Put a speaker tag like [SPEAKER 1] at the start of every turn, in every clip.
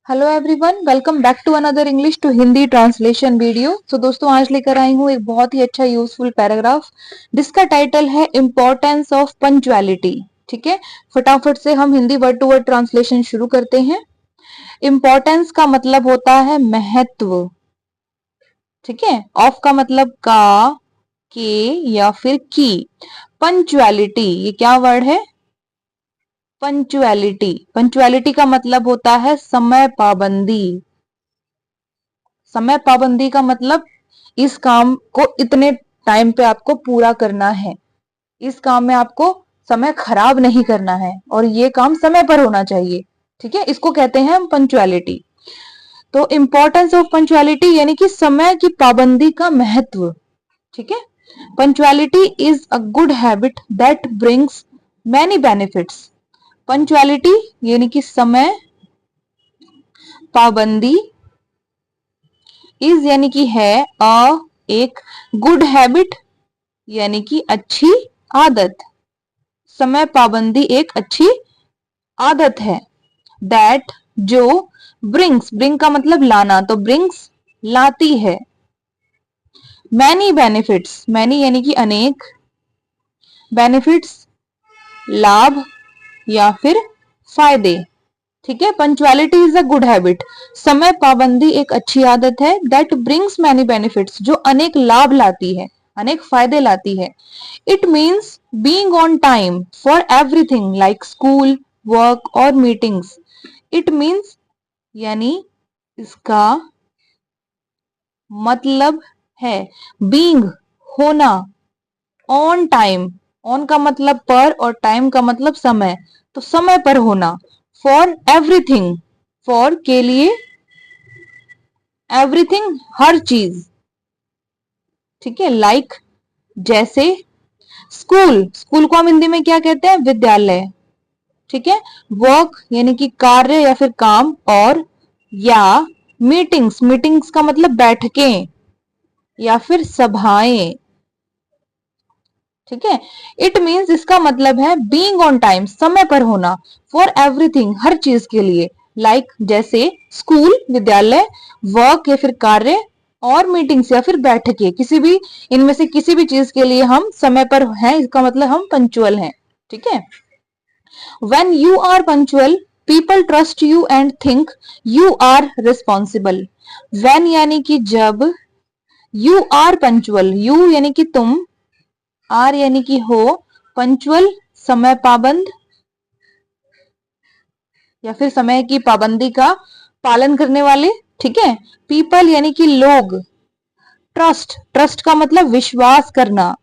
[SPEAKER 1] Hello everyone, welcome back to another English to Hindi translation video. तो दोस्तों आज लेकर आई हूँ एक बहुत ही अच्छा यूजफुल पैराग्राफ जिसका टाइटल है इम्पोर्टेंस ऑफ पंक्चुअलिटी। ठीक है, फटाफट से हम Hindi word to word translation शुरू करते हैं। इम्पोर्टेंस का मतलब होता है महत्व। ठीक है, ऑफ का मतलब का, के या फिर की। पंक्चुअलिटी ये क्या वर्ड है? पंक्चुअलिटी। पंक्चुअलिटी का मतलब होता है समय पाबंदी। समय पाबंदी का मतलब इस काम को इतने टाइम पे आपको पूरा करना है, इस काम में आपको समय खराब नहीं करना है और ये काम समय पर होना चाहिए। ठीक है, इसको कहते हैं हम पंक्चुअलिटी। तो इंपॉर्टेंस ऑफ पंक्चुअलिटी यानी कि समय की पाबंदी का महत्व। ठीक है, punctuality is a good habit that brings many benefits. Punctuality यानी कि समय पाबंदी, इज यानी कि है, अ एक, गुड हैबिट यानी कि अच्छी आदत। समय पाबंदी एक अच्छी आदत है। दैट जो, ब्रिंग्स, ब्रिंग का मतलब लाना, तो ब्रिंग्स लाती है। मैनी बेनिफिट्स, मैनी यानी कि अनेक, बेनिफिट्स लाभ या फिर फायदे। ठीक है, punctuality is a good habit, समय पाबंदी एक अच्छी आदत है। दैट ब्रिंग्स मैनी बेनिफिट्स, जो अनेक लाभ लाती है, अनेक फायदे लाती है। It means being on time for everything like school, work और मीटिंग्स। इट मीन्स यानी इसका मतलब है बीइंग होना, ऑन टाइम, ऑन का मतलब पर और टाइम का मतलब समय, तो समय पर होना। फॉर एवरीथिंग, फॉर के लिए, एवरीथिंग हर चीज। ठीक है, लाइक जैसे, स्कूल, स्कूल को हम हिंदी में क्या कहते हैं? विद्यालय। ठीक है, वर्क यानी कि कार्य या फिर काम, और या मीटिंग्स, मीटिंग्स का मतलब बैठकें या फिर सभाएं। ठीक है, इट मीन्स इसका मतलब है बीइंग ऑन टाइम, समय पर होना, फॉर एवरीथिंग हर चीज के लिए, लाइक जैसे स्कूल विद्यालय, वर्क या फिर कार्य, और मीटिंग्स या फिर बैठकें, किसी भी इनमें से किसी भी चीज के लिए हम समय पर हैं, इसका मतलब हम पंक्चुअल हैं। ठीक है, when you are punctual people trust you and think you are responsible। when यानी कि जब, you are punctual, you यानी कि तुम, आर यानी कि हो, पंक्चुअल समय पाबंद या फिर समय की पाबंदी का पालन करने वाले। ठीक है, पीपल यानी कि लोग, ट्रस्ट, ट्रस्ट का मतलब विश्वास करना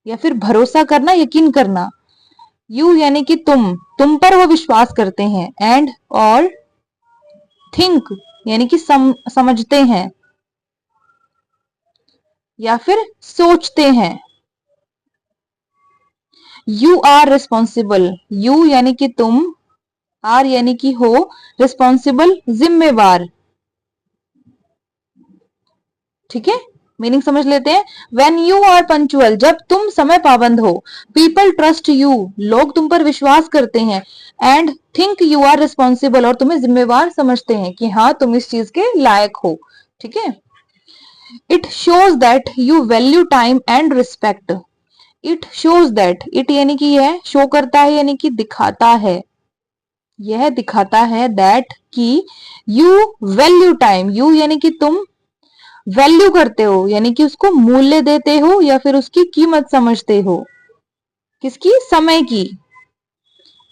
[SPEAKER 1] या फिर भरोसा करना, यकीन करना। यू यानी कि तुम पर वो विश्वास करते हैं। एंड और थिंक यानी कि समझते हैं या फिर सोचते हैं। यू आर रिस्पॉन्सिबल, यू यानी कि तुम, आर यानी कि हो, रिस्पॉन्सिबल जिम्मेवार। ठीक है, मीनिंग समझ लेते हैं। वेन यू आर पंक्चुअल, जब तुम समय पाबंद हो। पीपल ट्रस्ट यू, लोग तुम पर विश्वास करते हैं। And think you are responsible, और तुम्हें जिम्मेवार समझते हैं कि हाँ तुम इस चीज के लायक हो। ठीक है, it shows that you value time and respect. It shows that, it यानी कि यह, शो करता है यानी कि दिखाता है, यह दिखाता है, दैट कि, यू वैल्यू टाइम, यू यानी कि तुम वैल्यू करते हो यानी कि उसको मूल्य देते हो या फिर उसकी कीमत समझते हो। किसकी? समय की।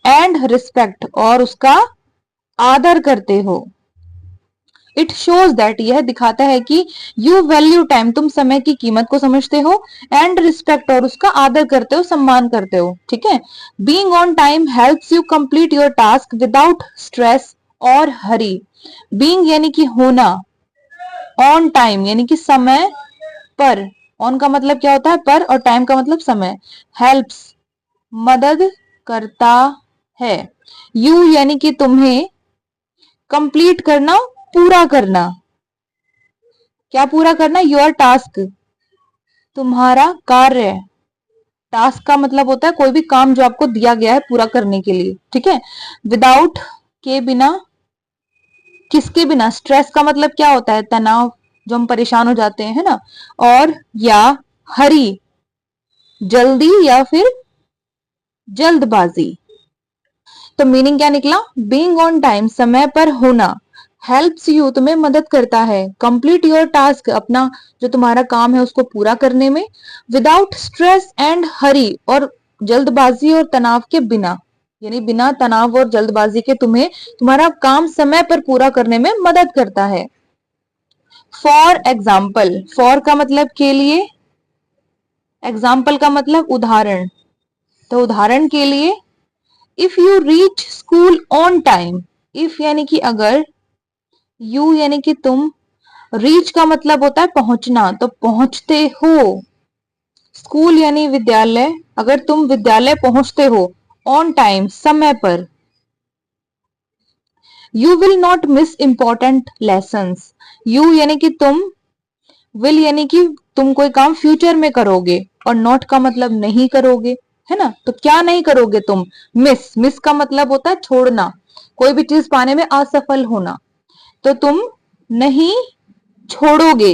[SPEAKER 1] एंड रिस्पेक्ट, और उसका आदर करते हो। इट शोज दैट, यह दिखाता है कि, यू वैल्यू टाइम, तुम समय की कीमत को समझते हो। एंड रिस्पेक्ट, और उसका आदर करते हो, सम्मान करते हो। ठीक है, being on time helps you complete your task without stress और हरी। बीइंग यानी कि होना, ऑन टाइम यानी कि समय पर, ऑन का मतलब क्या होता है? पर, और टाइम का मतलब समय। हेल्प्स मदद करता है। यू यानी कि तुम्हें, कंप्लीट करना, पूरा करना। क्या पूरा करना? योर टास्क, तुम्हारा कार्य। टास्क का मतलब होता है कोई भी काम जो आपको दिया गया है पूरा करने के लिए। ठीक है, विदाउट, के बिना, किसके बिना, स्ट्रेस का मतलब क्या होता है, तनाव, जो हम परेशान हो जाते हैं, है ना, और या हरी, जल्दी या फिर जल्दबाजी। तो मीनिंग क्या निकला, बीइंग ऑन टाइम, समय पर होना, हेल्प्स यू, तुम्हें मदद करता है, कंप्लीट योर टास्क, अपना जो तुम्हारा काम है उसको पूरा करने में, विदाउट स्ट्रेस एंड हरी, और जल्दबाजी और तनाव के बिना, यानी बिना तनाव और जल्दबाजी के तुम्हें तुम्हारा काम समय पर पूरा करने में मदद करता है। फॉर एग्जाम्पल, फॉर का मतलब के लिए, एग्जाम्पल का मतलब उदाहरण, तो उदाहरण के लिए, if you reach school on time, if यानी कि अगर, यू यानी कि तुम, रीच का मतलब होता है पहुंचना, तो पहुंचते हो, स्कूल यानी विद्यालय, अगर तुम विद्यालय पहुंचते हो, ऑन टाइम, समय पर, you will not miss important lessons, you यानी कि तुम, विल यानी कि तुम कोई काम फ्यूचर में करोगे, और नॉट का मतलब नहीं करोगे, है ना, तो क्या नहीं करोगे तुम, मिस, मिस का मतलब होता है छोड़ना, कोई भी चीज पाने में असफल होना, तो तुम नहीं छोड़ोगे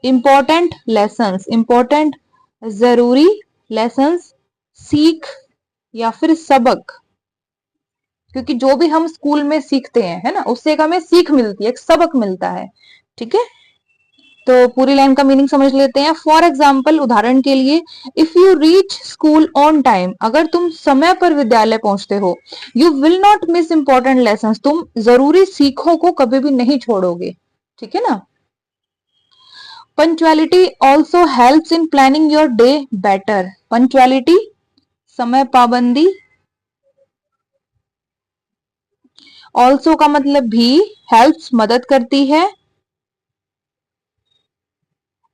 [SPEAKER 1] इंपॉर्टेंट लेसन्स, इंपॉर्टेंट जरूरी, लेसन्स सीख या फिर सबक, क्योंकि जो भी हम स्कूल में सीखते हैं, है ना, उससे एक हमें सीख मिलती है, एक सबक मिलता है, ठीक है। तो पूरी लाइन का मीनिंग समझ लेते हैं। फॉर एग्जाम्पल, उदाहरण के लिए, if you reach school on time, अगर तुम समय पर विद्यालय पहुंचते हो, you will not miss important lesson, तुम जरूरी सीखों को कभी भी नहीं छोड़ोगे, ठीक है ना। Punctuality also helps in planning your day better, punctuality, समय पाबंदी, ऑल्सो का मतलब भी, हेल्प्स मदद करती है,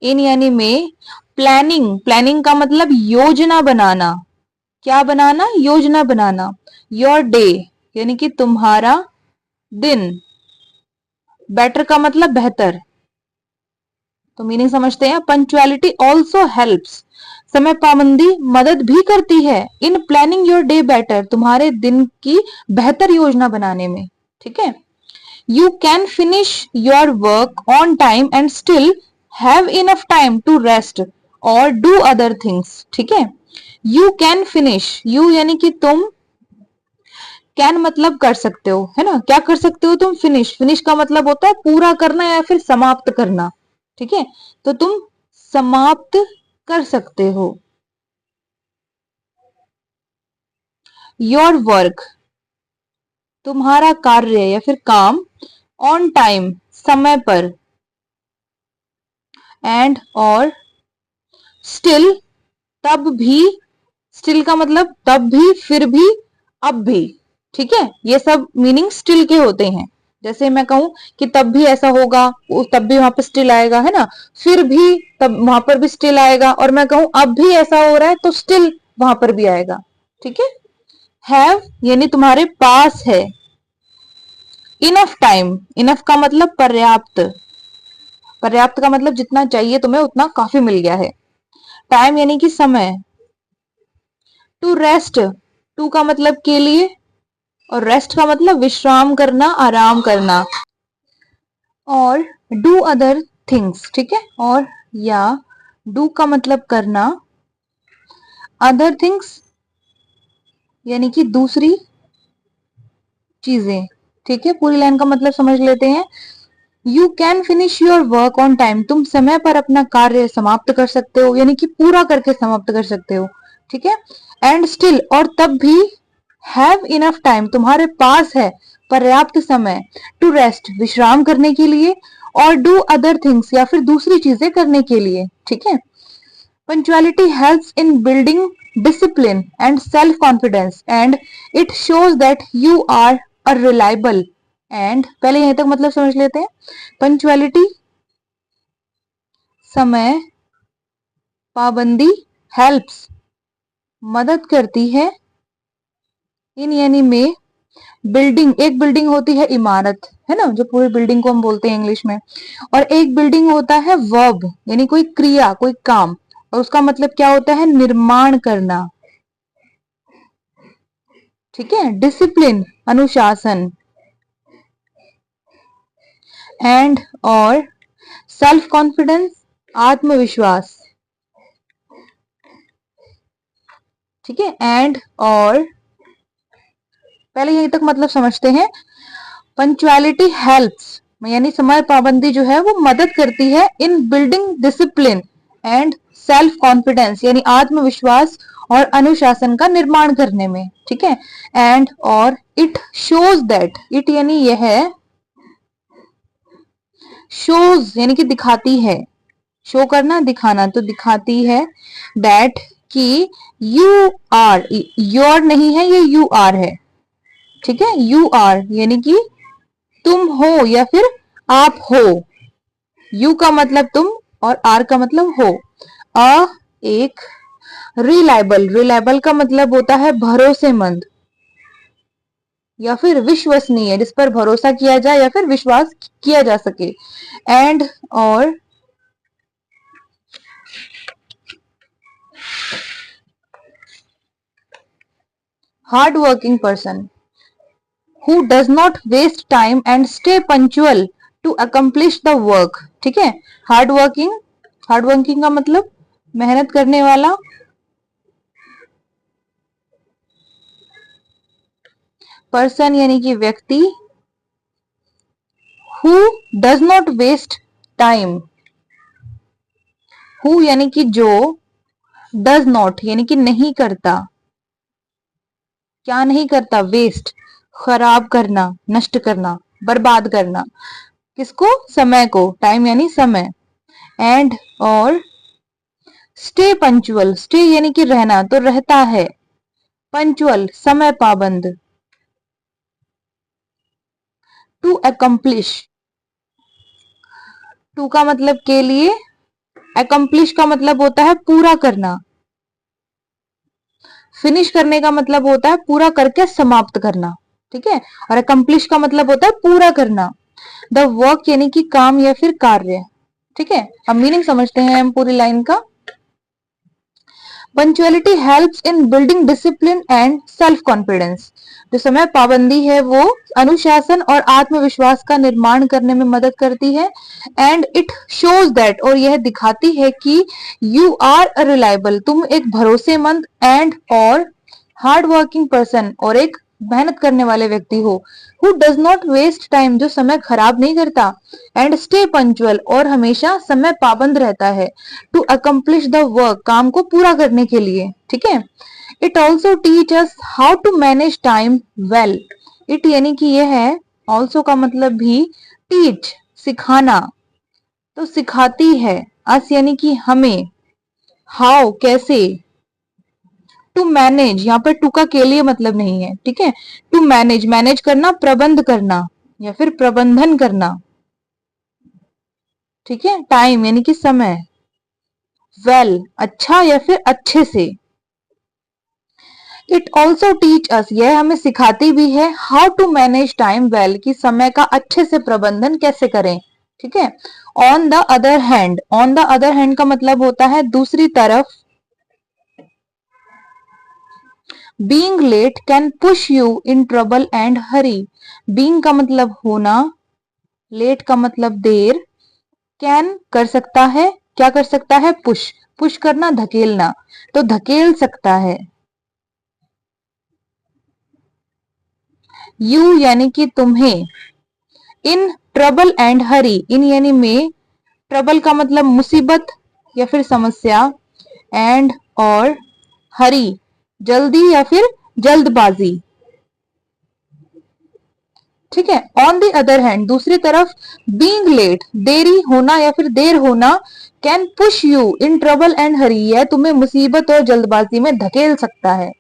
[SPEAKER 1] इन यानी में, प्लानिंग, प्लानिंग का मतलब योजना बनाना, क्या बनाना, योजना बनाना, योर डे यानी कि तुम्हारा दिन, बेटर का मतलब बेहतर, तो मीनिंग समझते हैं। पंक्चुअलिटी ऑल्सो हेल्प्स, समय पाबंदी मदद भी करती है, in planning your day better, तुम्हारे दिन की बेहतर योजना बनाने में, ठीक है। You can finish your work on time and still have enough time to rest और डू अदर थिंग्स, ठीक है। यू कैन फिनिश, यू यानी कि तुम, कैन मतलब कर सकते हो, है ना, क्या कर सकते हो तुम, फिनिश, फिनिश का मतलब होता है पूरा करना या फिर समाप्त करना, ठीक है, तो तुम समाप्त कर सकते हो योर वर्क, तुम्हारा कार्य या फिर काम, ऑन टाइम, समय पर, एंड और स्टिल, तब भी, स्टिल का मतलब तब भी, फिर भी, अब भी, ठीक है, ये सब मीनिंग स्टिल के होते हैं। जैसे मैं कहूं कि तब भी ऐसा होगा, तब भी वहां पर स्टिल आएगा, है ना, फिर भी तब वहां पर भी स्टिल आएगा, और मैं कहूं अब भी ऐसा हो रहा है तो स्टिल वहां पर भी आएगा, ठीक है। हैव यानी तुम्हारे पास है, इनफ टाइम, इनफ का मतलब पर्याप्त, पर्याप्त का मतलब जितना चाहिए तुम्हें उतना काफी मिल गया है, टाइम यानी कि समय, टू रेस्ट, टू का मतलब के लिए, और रेस्ट का मतलब विश्राम करना, आराम करना, और डू अदर थिंग्स, ठीक है, और या डू का मतलब करना, अदर थिंग्स यानी कि दूसरी चीजें, ठीक है। पूरी लाइन का मतलब समझ लेते हैं। You can finish your work on time, तुम समय पर अपना कार्य समाप्त कर सकते हो, यानी कि पूरा करके समाप्त कर सकते हो, ठीक है। एंड स्टिल, और तब भी, हैव इनफ टाइम, तुम्हारे पास है पर्याप्त समय, टू रेस्ट, विश्राम करने के लिए, और डू अदर थिंग्स या फिर दूसरी चीजें करने के लिए, ठीक है। Punctuality helps in building discipline and self confidence and it shows that you are a reliable and, पहले यहीं तक मतलब समझ लेते हैं। पंक्चुअलिटी, समय पाबंदी, हेल्प्स मदद करती है, इन यानी में, बिल्डिंग, एक बिल्डिंग होती है इमारत, है ना, जो पूरी बिल्डिंग को हम बोलते हैं इंग्लिश में, और एक बिल्डिंग होता है वर्ब यानी कोई क्रिया, कोई काम, और उसका मतलब क्या होता है, निर्माण करना, ठीक है। डिसिप्लिन, अनुशासन, एंड और सेल्फ कॉन्फिडेंस, आत्मविश्वास, ठीक है। एंड और पहले यहीं तक मतलब समझते हैं। पंक्चुअलिटी हेल्प्स यानी समय पाबंदी जो है वो मदद करती है इन building discipline and self confidence यानी आत्मविश्वास और अनुशासन का निर्माण करने में, ठीक है। एंड और इट शोज दैट, इट यानी यह है, शोज यानी कि दिखाती है, शो करना दिखाना, तो दिखाती है दैट कि यू आर, योर नहीं है ये यू आर है, ठीक है। यू आर यानी कि तुम हो या फिर आप हो, यू का मतलब तुम और आर का मतलब हो। एक रिलायबल, रिलायबल का मतलब होता है भरोसेमंद या फिर विश्वसनीय, जिस पर भरोसा किया जाए या फिर विश्वास किया जा सके। एंड और hard working person who does not waste time and stay punctual to accomplish the work, ठीक है। हार्ड वर्किंग, हार्ड वर्किंग का मतलब मेहनत करने वाला, पर्सन यानी कि व्यक्ति, who does not waste time, who यानी कि जो, does not यानी कि नहीं करता, क्या नहीं करता, वेस्ट खराब करना, नष्ट करना, बर्बाद करना, किसको, समय को, टाइम यानी समय। एंड और स्टे पंचुअल, स्टे यानी कि रहना, तो रहता है, पंचुअल समय पाबंद, टू अकम्प्लिश, टू का मतलब के लिए, अकम्प्लिश का मतलब होता है पूरा करना, फिनिश करने का मतलब होता है पूरा करके समाप्त करना, ठीक है। और अकम्प्लिश का मतलब होता है पूरा करना, द वर्क यानी कि काम या फिर कार्य, ठीक है। अब मीनिंग समझते हैं हम पूरी लाइन का। Punctuality helps in building discipline and self confidence, जो समय पाबंदी है वो अनुशासन और आत्मविश्वास का निर्माण करने में मदद करती है। एंड इट शोज दैट, और यह दिखाती है कि यू आर रिलायबल, तुम एक भरोसेमंद एंड और हार्ड वर्किंग पर्सन, और एक मेहनत करने वाले व्यक्ति हो, who does not waste time, जो समय खराब नहीं करता, एंड स्टे पंक्चुअल, और हमेशा समय पाबंद रहता है, टू अकम्प्लिश द वर्क, काम को पूरा करने के लिए, ठीक है। It also teach us how to manage time well, it यानी कि यह है, ऑल्सो का मतलब भी, टीच सिखाना, तो सिखाती है, अस यानी कि हमें, हाउ कैसे, टू मैनेज, यहाँ पर टू का के लिए मतलब नहीं है, ठीक है। टू मैनेज, मैनेज करना, प्रबंध करना या फिर प्रबंधन करना, ठीक है। टाइम यानी कि समय, वेल अच्छा या फिर अच्छे से। इट ऑल्सो टीच अस, यह हमें सिखाती भी है, how to manage time well, कि समय का अच्छे से प्रबंधन कैसे करें, ठीक है। On the other hand, on the other hand का मतलब होता है दूसरी तरफ, being late can push you in trouble and hurry, being का मतलब होना, लेट का मतलब देर, कैन कर सकता है, क्या कर सकता है, पुश, पुश करना धकेलना, तो धकेल सकता है। यू यानी कि तुम्हें, इन ट्रबल एंड हरी, इन यानी में, ट्रबल का मतलब मुसीबत या फिर समस्या, एंड और हरी जल्दी या फिर जल्दबाजी, ठीक है। ऑन द अदर हैंड दूसरी तरफ, बीइंग लेट देरी होना या फिर देर होना, can push you in trouble and hurry, यह तुम्हें मुसीबत और जल्दबाजी में धकेल सकता है।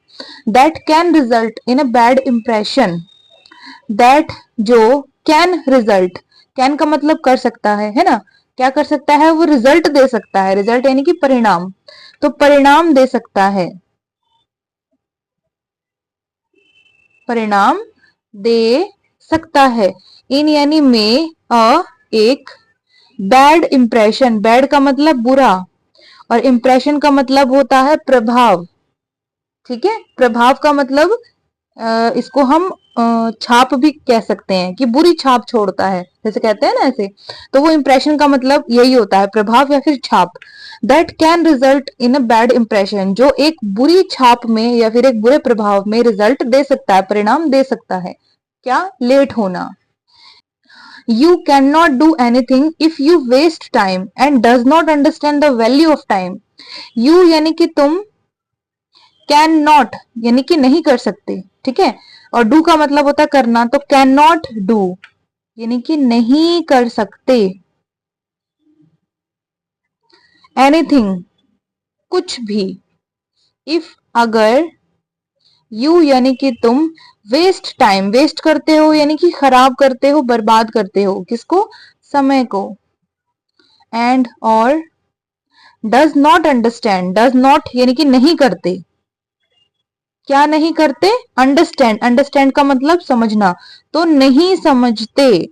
[SPEAKER 1] That can result in a bad impression, that जो, कैन रिजल्ट, कैन का मतलब कर सकता है ना, क्या कर सकता है वो, रिजल्ट दे सकता है, रिजल्ट यानी कि परिणाम, तो परिणाम दे सकता है, परिणाम दे सकता है। इन यानी में, एक बैड इंप्रेशन, बैड का मतलब बुरा और इंप्रेशन का मतलब होता है प्रभाव, ठीक है। प्रभाव का मतलब इसको हम छाप भी कह सकते हैं कि बुरी छाप छोड़ता है, जैसे कहते हैं ना ऐसे। तो वो इंप्रेशन का मतलब यही होता है, प्रभाव या फिर छाप। That can result in a bad impression, जो एक बुरी छाप में या फिर एक बुरे प्रभाव में रिजल्ट दे सकता है, परिणाम दे सकता है। क्या? लेट होना। You can not do anything if you waste time and does not understand the value of time. You यानी कि तुम, कैन नॉट यानी कि नहीं कर सकते, ठीक है। और डू का मतलब होता है करना, तो कैन नॉट डू यानी कि नहीं कर सकते। एनीथिंग कुछ भी। इफ अगर, यू यानी कि तुम, वेस्ट टाइम वेस्ट करते हो यानी कि खराब करते हो, बर्बाद करते हो, किसको? समय को। एंड और does not understand, does not यानी कि नहीं करते। क्या नहीं करते? अंडरस्टैंड, अंडरस्टैंड का मतलब समझना, तो नहीं समझते।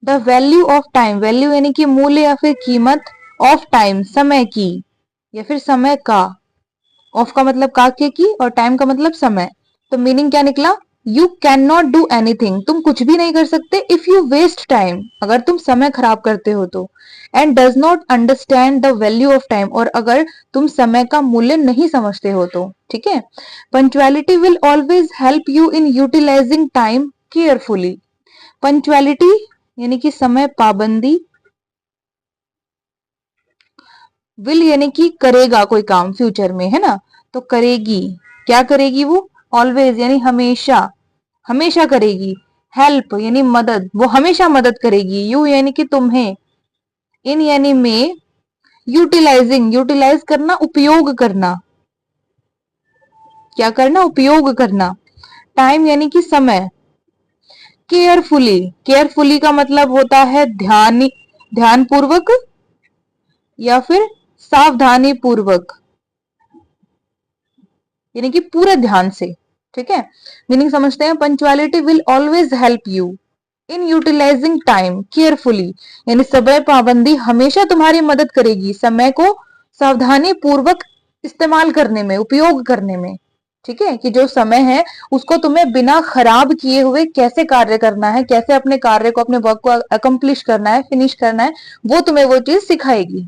[SPEAKER 1] The value of time, value यानी कि मूल्य या फिर कीमत, ऑफ टाइम समय की या फिर समय का। ऑफ का मतलब का के की, और टाइम का मतलब समय। तो मीनिंग क्या निकला? You can not do anything, तुम कुछ भी नहीं कर सकते, इफ यू वेस्ट टाइम, अगर तुम समय खराब करते हो तो। And does not understand the value of time, और अगर तुम समय का मूल्य नहीं समझते हो तो, ठीक है। Punctuality will always help you in utilising time carefully. Punctuality यानी कि समय पाबंदी, विल यानी कि करेगा कोई काम फ्यूचर में, है ना, तो करेगी। क्या करेगी वो? ऑलवेज यानी हमेशा, हमेशा करेगी। हेल्प यानी मदद, वो हमेशा मदद करेगी। यू यानी कि तुम्हें। इन यानी में। यूटिलाइजिंग, यूटिलाइज करना, उपयोग करना। क्या करना? उपयोग करना। टाइम यानी कि समय। केयरफुली, केयरफुली का मतलब होता है ध्यान, ध्यान पूर्वक या फिर सावधानी पूर्वक, यानी कि पूरे ध्यान से, ठीक है। मीनिंग समझते हैं। Punctuality will always help you in utilising time carefully, यानी समय पाबंदी हमेशा तुम्हारी मदद करेगी समय को सावधानी पूर्वक इस्तेमाल करने में, उपयोग करने में, ठीक है। कि जो समय है उसको तुम्हें बिना खराब किए हुए कैसे कार्य करना है, कैसे अपने कार्य को, अपने वर्क को अकम्प्लिश करना है, फिनिश करना है, वो तुम्हें वो चीज सिखाएगी,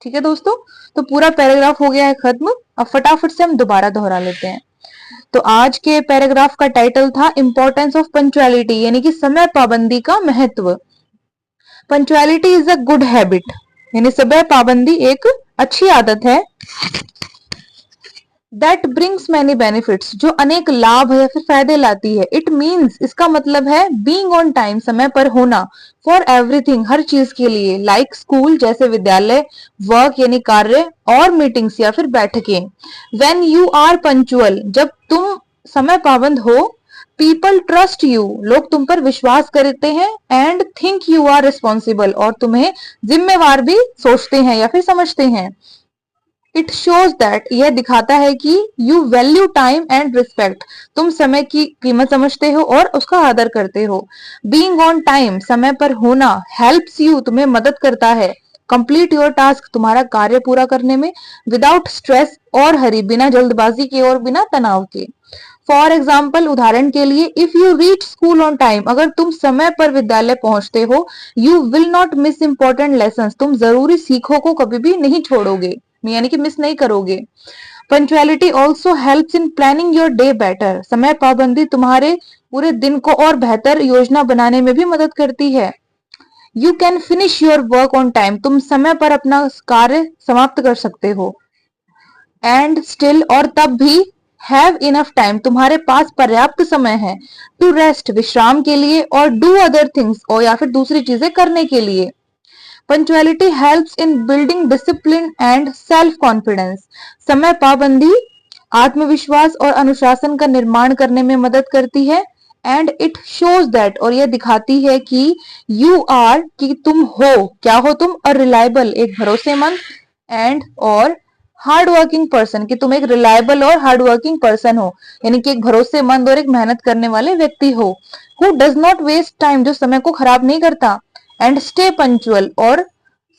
[SPEAKER 1] ठीक है दोस्तों। तो पूरा पैराग्राफ हो गया है खत्म। अब फटाफट से हम दोबारा दोहरा लेते हैं। तो आज के पैराग्राफ का टाइटल था इंपॉर्टेंस ऑफ पंक्चुअलिटी, यानी कि समय पाबंदी का महत्व। Punctuality is a good habit, यानी समय पाबंदी एक अच्छी आदत है। दैट ब्रिंग्स मैनी बेनिफिट्स, जो अनेक लाभ या फिर फायदे लाती है। इट मीन्स, इसका मतलब है बीइंग ऑन टाइम, समय पर होना। फॉर एवरीथिंग, हर चीज के लिए। लाइक स्कूल, जैसे विद्यालय। वर्क यानी कार्य, और मीटिंग्स या फिर बैठकें। व्हेन यू आर पंक्चुअल, जब तुम समय पाबंद हो। पीपल ट्रस्ट यू, लोग तुम पर विश्वास करते हैं। And think you are responsible, और तुम्हें जिम्मेवार भी सोचते हैं या फिर समझते हैं। इट शोज दैट, यह दिखाता है कि you value time and respect, तुम समय की कीमत समझते हो और उसका आदर करते हो। बीइंग ऑन टाइम, समय पर होना। हेल्प्स यू, तुम्हें मदद करता है। कंप्लीट योर टास्क, तुम्हारा कार्य पूरा करने में। विदाउट स्ट्रेस और हरी, बिना जल्दबाजी के और बिना तनाव के। फॉर एग्जाम्पल, उदाहरण के लिए, if you reach school on time, अगर तुम समय पर विद्यालय पहुंचते हो। You will not miss important lesson, तुम जरूरी सीखों को कभी भी नहीं छोड़ोगे, यानी कि मिस नहीं करोगे। Punctuality also helps in planning your day better, समय पाबंदी तुम्हारे पूरे दिन को और बेहतर योजना बनाने में भी मदद करती है। You can finish your work on time, तुम समय पर अपना कार्य समाप्त कर सकते हो। एंड स्टिल, और तब भी। हैव इनफ टाइम, तुम्हारे पास पर्याप्त समय है। टू रेस्ट, विश्राम के लिए। और डू अदर थिंग्स, और या फिर दूसरी चीजें करने के लिए। Punctuality helps in building discipline and self confidence, समय पाबंदी आत्मविश्वास और अनुशासन का निर्माण करने में मदद करती है। एंड इट शोज दैट, और यह दिखाती है कि यू आर, कि तुम हो, क्या हो तुम? अ रिलायबल, एक भरोसेमंद। एंड और हार्ड वर्किंग पर्सन, कि तुम एक रिलायबल और हार्ड वर्किंग पर्सन हो, यानी कि एक भरोसेमंद और एक मेहनत करने वाले व्यक्ति हो। Who does not waste time, जो समय को खराब नहीं करता। एंड स्टे पंक्चुअल, और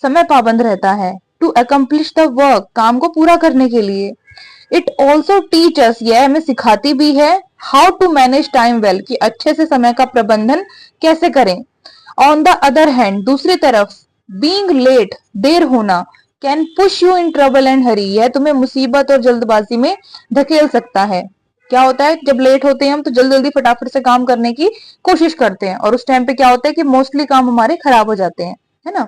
[SPEAKER 1] समय पाबंद रहता है। टू अकम्प्लिश द वर्क, काम को पूरा करने के लिए। इट ऑल्सो टीच अस, यह हमें सिखाती भी है how to manage time well, कि अच्छे से समय का प्रबंधन कैसे करें। ऑन द अदर हैंड, दूसरी तरफ, बीइंग लेट, देर होना, can push you in trouble and hurry, यह तुम्हें मुसीबत और जल्दबाजी में धकेल सकता है। क्या होता है, जब लेट होते हैं हम तो जल्दी जल्दी फटाफट से काम करने की कोशिश करते हैं, और उस टाइम पे क्या होता है कि मोस्टली काम हमारे खराब हो जाते हैं, है ना।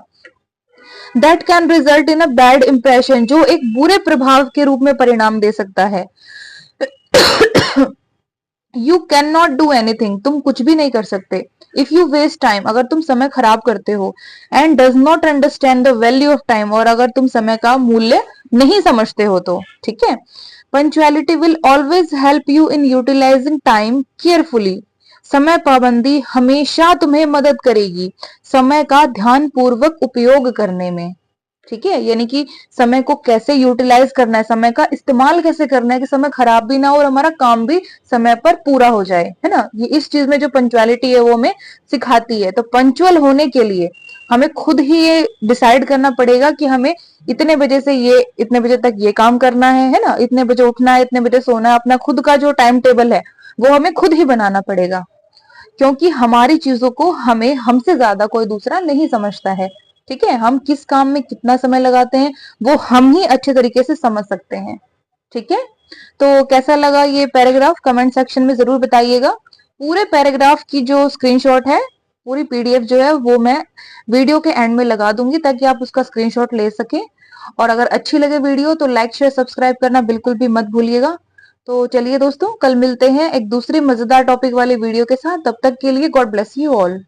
[SPEAKER 1] That can result in a bad impression, जो एक बुरे प्रभाव के रूप में परिणाम दे सकता है। You can not do anything, तुम कुछ भी नहीं कर सकते। इफ यू वेस्ट टाइम, अगर तुम समय खराब करते हो। And does not understand the value of time, और अगर तुम समय का मूल्य नहीं समझते हो तो, ठीक है। Punctuality will always help you in utilising time carefully, समय पाबंदी हमेशा तुम्हें मदद करेगी समय का ध्यान पूर्वक उपयोग करने में, ठीक है। यानी कि समय को कैसे यूटिलाइज करना है, समय का इस्तेमाल कैसे करना है कि समय खराब भी ना हो और हमारा काम भी समय पर पूरा हो जाए, है ना। ये इस चीज में जो पंक्चुअलिटी है वो हमें सिखाती है। तो पंक्चुअल होने के लिए हमें खुद ही ये डिसाइड करना पड़ेगा कि हमें इतने बजे से ये इतने बजे तक ये काम करना है ना, इतने बजे उठना है, इतने बजे सोना है। अपना खुद का जो टाइम टेबल है वो हमें खुद ही बनाना पड़ेगा, क्योंकि हमारी चीजों को हमें हमसे ज्यादा कोई दूसरा नहीं समझता है, ठीक है। हम किस काम में कितना समय लगाते हैं वो हम ही अच्छे तरीके से समझ सकते हैं, ठीक है। तो कैसा लगा ये पैराग्राफ, कमेंट सेक्शन में जरूर बताइएगा। पूरे पैराग्राफ की जो स्क्रीनशॉट है, पूरी पीडीएफ जो है वो मैं वीडियो के एंड में लगा दूंगी ताकि आप उसका स्क्रीनशॉट ले सकें। और अगर अच्छी लगे वीडियो तो लाइक शेयर सब्सक्राइब करना बिल्कुल भी मत भूलिएगा। तो चलिए दोस्तों, कल मिलते हैं एक दूसरे मजेदार टॉपिक वाले वीडियो के साथ। तब तक के लिए गॉड ब्लेस यू ऑल।